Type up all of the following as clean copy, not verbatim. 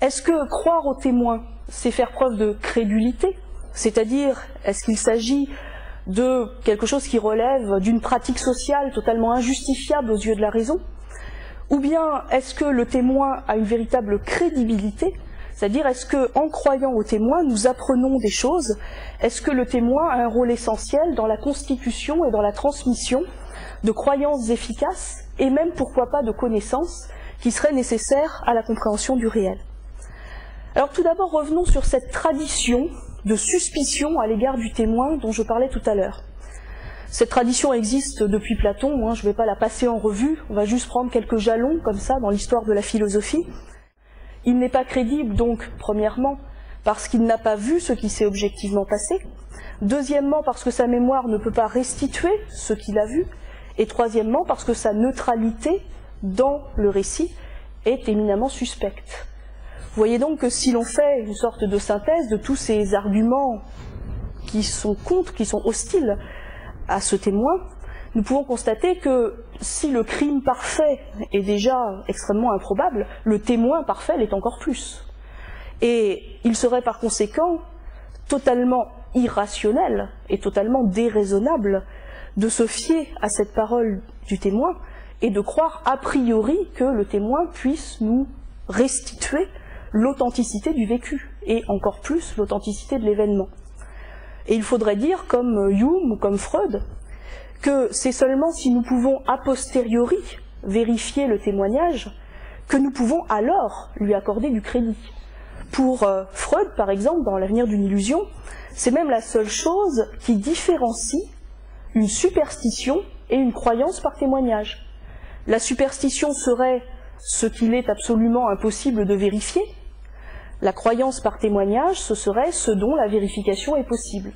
Est-ce que croire aux témoins, c'est faire preuve de crédulité? C'est-à-dire, est-ce qu'il s'agit de quelque chose qui relève d'une pratique sociale totalement injustifiable aux yeux de la raison? Ou bien est-ce que le témoin a une véritable crédibilité? C'est-à-dire, est-ce qu'en croyant au témoin, nous apprenons des choses? Est-ce que le témoin a un rôle essentiel dans la constitution et dans la transmission de croyances efficaces, et même, pourquoi pas, de connaissances qui seraient nécessaires à la compréhension du réel? Alors tout d'abord, revenons sur cette tradition de suspicion à l'égard du témoin dont je parlais tout à l'heure. Cette tradition existe depuis Platon, je ne vais pas la passer en revue, on va juste prendre quelques jalons comme ça dans l'histoire de la philosophie. Il n'est pas crédible donc, premièrement, parce qu'il n'a pas vu ce qui s'est objectivement passé, deuxièmement parce que sa mémoire ne peut pas restituer ce qu'il a vu, et troisièmement parce que sa neutralité dans le récit est éminemment suspecte. Vous voyez donc que si l'on fait une sorte de synthèse de tous ces arguments qui sont contre, qui sont hostiles à ce témoin, nous pouvons constater que si le crime parfait est déjà extrêmement improbable, le témoin parfait l'est encore plus. Et il serait par conséquent totalement irrationnel et totalement déraisonnable de se fier à cette parole du témoin et de croire a priori que le témoin puisse nous restituer l'authenticité du vécu, et encore plus l'authenticité de l'événement. Et il faudrait dire, comme Hume ou comme Freud, que c'est seulement si nous pouvons a posteriori vérifier le témoignage que nous pouvons alors lui accorder du crédit. Pour Freud, par exemple, dans L'avenir d'une illusion, c'est même la seule chose qui différencie une superstition et une croyance par témoignage. La superstition serait ce qu'il est absolument impossible de vérifier. La croyance par témoignage, ce serait ce dont la vérification est possible.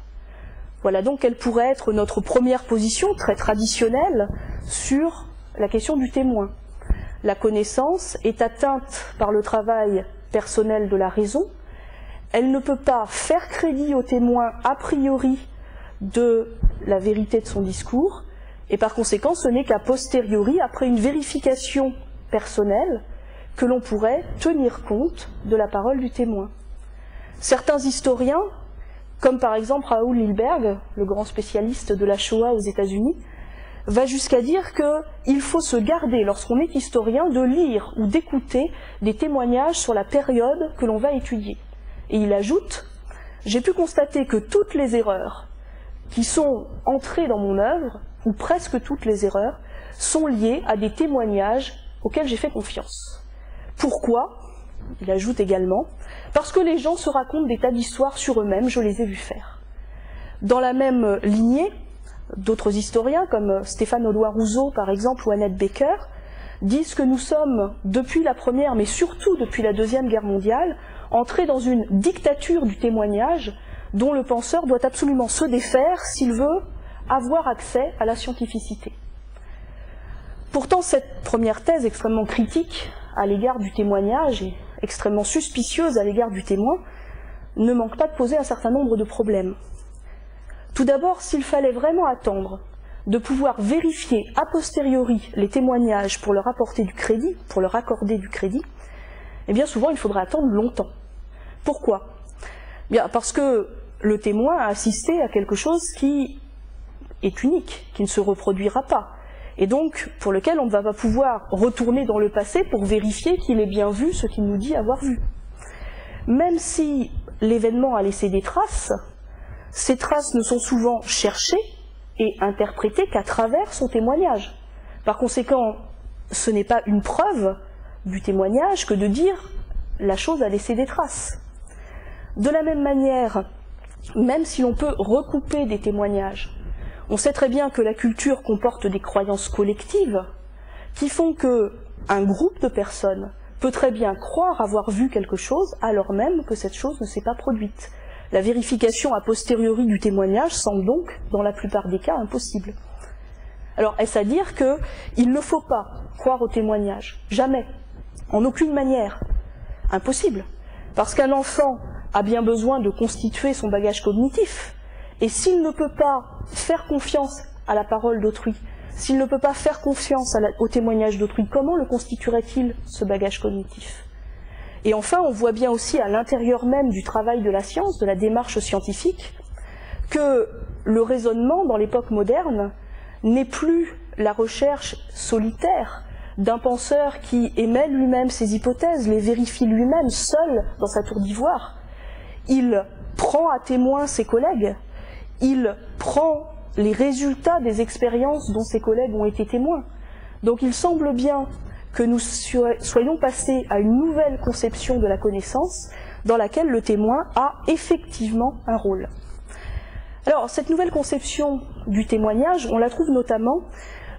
Voilà donc quelle pourrait être notre première position, très traditionnelle, sur la question du témoin. La connaissance est atteinte par le travail personnel de la raison. Elle ne peut pas faire crédit au témoin a priori de la vérité de son discours, et par conséquent ce n'est qu'a posteriori, après une vérification personnelle, que l'on pourrait tenir compte de la parole du témoin. Certains historiens, comme par exemple Raoul Hilberg, le grand spécialiste de la Shoah aux États-Unis, va jusqu'à dire qu'il faut se garder, lorsqu'on est historien, de lire ou d'écouter des témoignages sur la période que l'on va étudier. Et il ajoute « J'ai pu constater que toutes les erreurs qui sont entrées dans mon œuvre, ou presque toutes les erreurs, sont liées à des témoignages auxquels j'ai fait confiance. Pourquoi ? Il ajoute également, parce que les gens se racontent des tas d'histoires sur eux-mêmes, je les ai vus faire. Dans la même lignée, d'autres historiens, comme Stéphane Audoin-Rousseau par exemple, ou Annette Becker, disent que nous sommes, depuis la Première, mais surtout depuis la Deuxième Guerre mondiale, entrés dans une dictature du témoignage dont le penseur doit absolument se défaire s'il veut avoir accès à la scientificité. Pourtant, cette première thèse extrêmement critique à l'égard du témoignage et extrêmement suspicieuse à l'égard du témoin ne manque pas de poser un certain nombre de problèmes. Tout d'abord, s'il fallait vraiment attendre de pouvoir vérifier a posteriori les témoignages pour leur apporter du crédit, pour leur accorder du crédit, eh bien souvent il faudrait attendre longtemps. Pourquoi ? Bien parce que le témoin a assisté à quelque chose qui est unique, qui ne se reproduira pas, et donc pour lequel on ne va pas pouvoir retourner dans le passé pour vérifier qu'il ait bien vu ce qu'il nous dit avoir vu. Même si l'événement a laissé des traces, ces traces ne sont souvent cherchées et interprétées qu'à travers son témoignage. Par conséquent, ce n'est pas une preuve du témoignage que de dire la chose a laissé des traces. De la même manière, même si l'on peut recouper des témoignages, on sait très bien que la culture comporte des croyances collectives qui font qu'un groupe de personnes peut très bien croire avoir vu quelque chose alors même que cette chose ne s'est pas produite. La vérification a posteriori du témoignage semble donc, dans la plupart des cas, impossible. Alors, est-ce à dire qu'il ne faut pas croire au témoignage? Jamais. En aucune manière. Impossible. Parce qu'un enfant a bien besoin de constituer son bagage cognitif. Et s'il ne peut pas faire confiance à la parole d'autrui, s'il ne peut pas faire confiance au témoignage d'autrui, comment le constituerait-il, ce bagage cognitif? Et enfin, on voit bien aussi à l'intérieur même du travail de la science, de la démarche scientifique, que le raisonnement dans l'époque moderne n'est plus la recherche solitaire d'un penseur qui émet lui-même ses hypothèses, les vérifie lui-même, seul dans sa tour d'ivoire. Il prend à témoin ses collègues, il prend les résultats des expériences dont ses collègues ont été témoins. Donc il semble bien que nous soyons passés à une nouvelle conception de la connaissance dans laquelle le témoin a effectivement un rôle. Alors cette nouvelle conception du témoignage, on la trouve notamment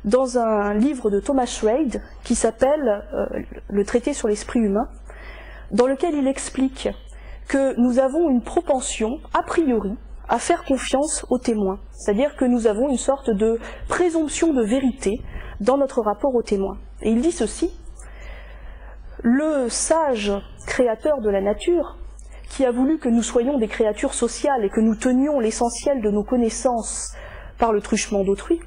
dans un livre de Thomas Reid qui s'appelle Le traité sur l'esprit humain, dans lequel il explique que nous avons une propension, a priori, à faire confiance aux témoins. C'est-à-dire que nous avons une sorte de présomption de vérité dans notre rapport aux témoins. Et il dit ceci: le sage créateur de la nature, qui a voulu que nous soyons des créatures sociales et que nous tenions l'essentiel de nos connaissances par le truchement d'autrui,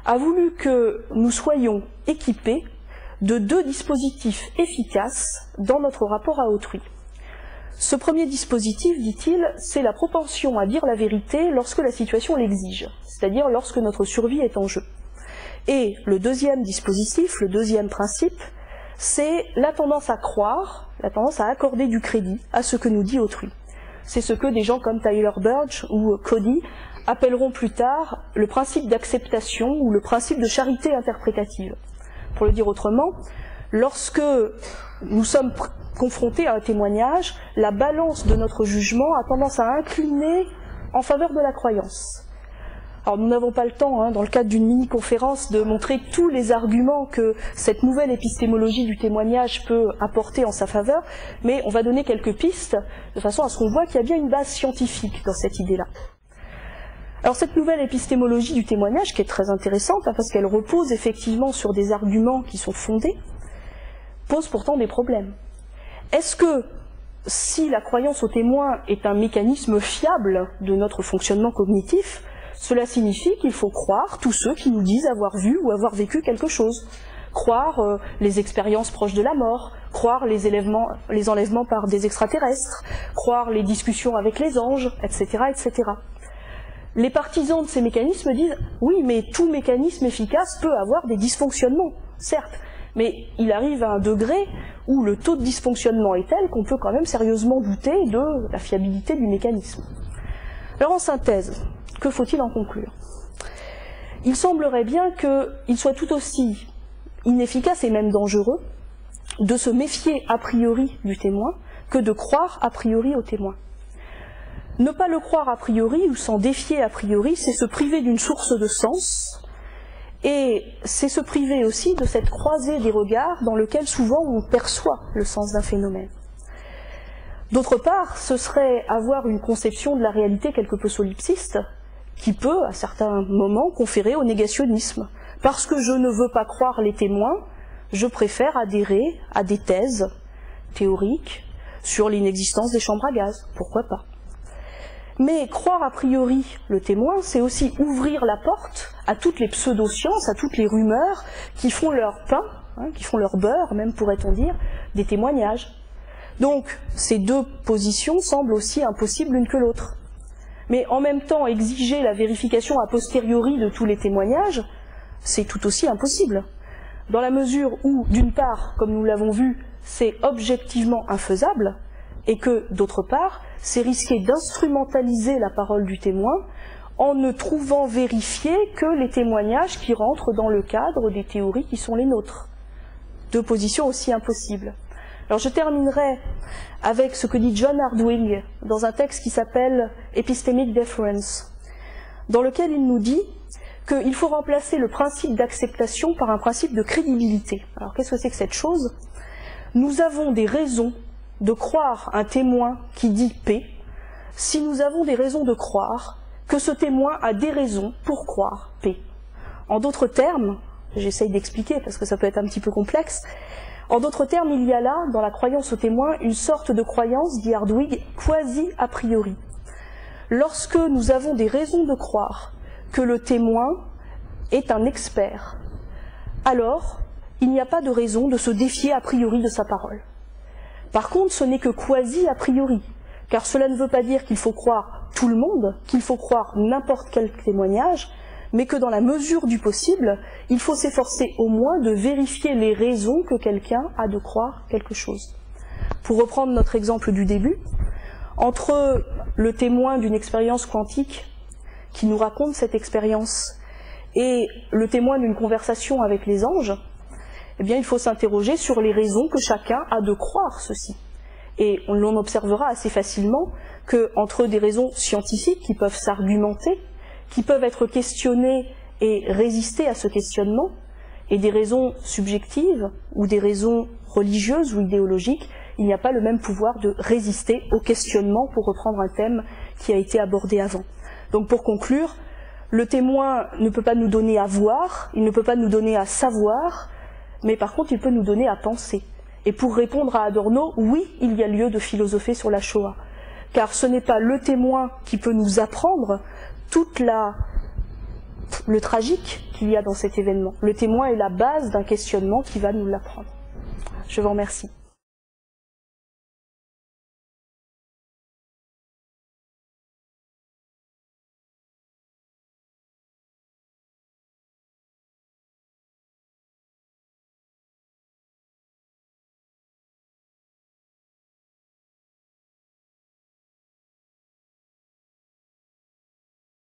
a voulu que nous soyons équipés de deux dispositifs efficaces dans notre rapport à autrui. Ce premier dispositif, dit-il, c'est la propension à dire la vérité lorsque la situation l'exige, c'est-à-dire lorsque notre survie est en jeu. Et le deuxième dispositif, le deuxième principe, c'est la tendance à croire, la tendance à accorder du crédit à ce que nous dit autrui. C'est ce que des gens comme Tyler Burge ou Cody appelleront plus tard le principe d'acceptation ou le principe de charité interprétative. Pour le dire autrement, lorsque nous sommes confrontés à un témoignage, la balance de notre jugement a tendance à incliner en faveur de la croyance. Alors nous n'avons pas le temps, dans le cadre d'une mini-conférence, de montrer tous les arguments que cette nouvelle épistémologie du témoignage peut apporter en sa faveur, mais on va donner quelques pistes, de façon à ce qu'on voit qu'il y a bien une base scientifique dans cette idée-là. Alors cette nouvelle épistémologie du témoignage, qui est très intéressante, parce qu'elle repose effectivement sur des arguments qui sont fondés, pose pourtant des problèmes. Est-ce que, si la croyance au témoin est un mécanisme fiable de notre fonctionnement cognitif, cela signifie qu'il faut croire tous ceux qui nous disent avoir vu ou avoir vécu quelque chose, croire les expériences proches de la mort, croire les enlèvements par des extraterrestres, croire les discussions avec les anges, etc., etc. Les partisans de ces mécanismes disent « oui, mais tout mécanisme efficace peut avoir des dysfonctionnements, certes, mais il arrive à un degré où le taux de dysfonctionnement est tel qu'on peut quand même sérieusement douter de la fiabilité du mécanisme. » Alors en synthèse, que faut-il en conclure? Il semblerait bien qu'il soit tout aussi inefficace et même dangereux de se méfier a priori du témoin que de croire a priori au témoin. Ne pas le croire a priori ou s'en défier a priori, c'est se priver d'une source de sens, et c'est se priver aussi de cette croisée des regards dans lequel souvent on perçoit le sens d'un phénomène. D'autre part, ce serait avoir une conception de la réalité quelque peu solipsiste, qui peut, à certains moments, conférer au négationnisme. Parce que je ne veux pas croire les témoins, je préfère adhérer à des thèses théoriques sur l'inexistence des chambres à gaz. Pourquoi pas? Mais croire a priori le témoin, c'est aussi ouvrir la porte à toutes les pseudosciences, à toutes les rumeurs qui font leur pain, qui font leur beurre, même pourrait-on dire, des témoignages. Donc, ces deux positions semblent aussi impossibles l'une que l'autre. Mais en même temps, exiger la vérification a posteriori de tous les témoignages, c'est tout aussi impossible. Dans la mesure où, d'une part, comme nous l'avons vu, c'est objectivement infaisable, et que, d'autre part, c'est risquer d'instrumentaliser la parole du témoin en ne trouvant vérifier que les témoignages qui rentrent dans le cadre des théories qui sont les nôtres. Deux positions aussi impossibles. Alors je terminerai avec ce que dit John Hardwig dans un texte qui s'appelle Epistemic Deference, dans lequel il nous dit qu'il faut remplacer le principe d'acceptation par un principe de crédibilité. Alors qu'est-ce que c'est que cette chose? Nous avons des raisons de croire un témoin qui dit P, si nous avons des raisons de croire que ce témoin a des raisons pour croire P. En d'autres termes, j'essaye d'expliquer parce que ça peut être un petit peu complexe, en d'autres termes, il y a là, dans la croyance au témoin, une sorte de croyance, dit Hardwig, quasi a priori. Lorsque nous avons des raisons de croire que le témoin est un expert, alors il n'y a pas de raison de se défier a priori de sa parole. Par contre, ce n'est que quasi a priori, car cela ne veut pas dire qu'il faut croire tout le monde, qu'il faut croire n'importe quel témoignage, mais que dans la mesure du possible, il faut s'efforcer au moins de vérifier les raisons que quelqu'un a de croire quelque chose. Pour reprendre notre exemple du début, entre le témoin d'une expérience quantique qui nous raconte cette expérience et le témoin d'une conversation avec les anges, eh bien, il faut s'interroger sur les raisons que chacun a de croire ceci. Et l'on observera assez facilement qu'entre des raisons scientifiques qui peuvent s'argumenter, qui peuvent être questionnées et résister à ce questionnement, et des raisons subjectives ou des raisons religieuses ou idéologiques, il n'y a pas le même pouvoir de résister au questionnement, pour reprendre un thème qui a été abordé avant. Donc pour conclure, le témoin ne peut pas nous donner à voir, il ne peut pas nous donner à savoir, mais par contre il peut nous donner à penser. Et pour répondre à Adorno, oui, il y a lieu de philosopher sur la Shoah, car ce n'est pas le témoin qui peut nous apprendre toute le tragique qu'il y a dans cet événement. Le témoin est la base d'un questionnement qui va nous l'apprendre. Je vous remercie.